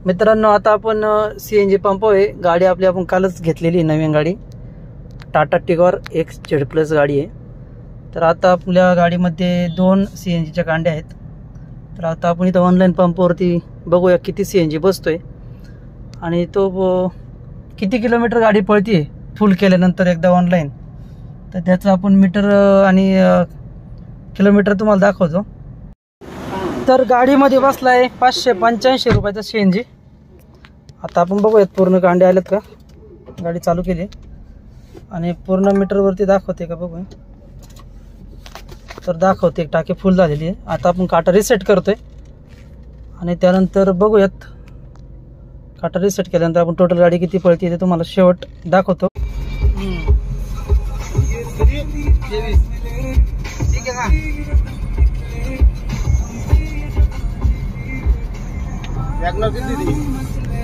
मित्रांनो, आता आपण CNG पंप आहे, गाडी आपली आपण कालच घेतलेली नवीन गाडी टाटा टिगॉर XZ+ गाडी आहे। तर आता आपल्या गाडीमध्ये 2 CNGच्या कांड्या आहेत। तर आता आपण इथं ऑनलाईन पंपावरती बघूया किती CNG बसतोय आणि तो किती किलोमीटर गाडी पळते फुल केल्यानंतर एकदा ऑनलाईन। तर त्याचं आपण मीटर आणि किलोमीटर तुम्हाला दाखवतो। तर गाडीमध्ये बसलाय 585 रुपयाचा CNG। आता आपण बघूयात पूर्ण कांडे आलेत का, गाडी चालू केली आणि पूर्ण मीटरवरती दाखवते का बघूया। तर दाखवते टाकी फुल झालेली आहे। आता आपण काटा रिसेट करतोय आणि त्यानंतर बघूयात काटा रिसेट केल्यानंतर आपण टोटल गाडी किती पळते ते तुम्हाला शेवट दाखवतो। ठीक आहे ना,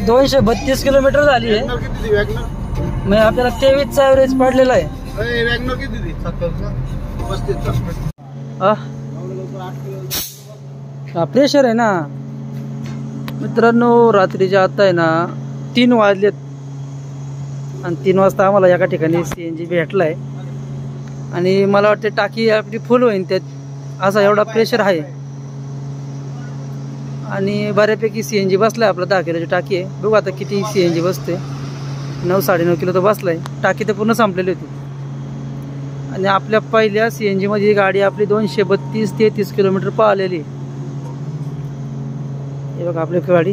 232 किलोमीटर झाली आहे। मग आपल्याला 23चा ॲव्हरेज पडलेला आहे। प्रेशर आहे ना मित्रांनो। रात्रीचे आता आहे ना 3 वाजलेत आणि 3 वाजता आम्हाला एका ठिकाणी CNG भेटलाय आणि मला वाटते टाकी आपली फुल होईल त्यात, असा एवढा प्रेशर आहे आणि बऱ्यापैकी CNG बसलाय। आपला 10 किलोची टाकी आहे। बघू आता किती CNG बसते। 9-9.5 किलो तर बसलाय। टाकी तर पूर्ण संपलेली होती आणि आपल्या पहिल्या CNG मध्ये गाडी आपली 232-33 किलोमीटर पळालेली। हे बघा आपली गाडी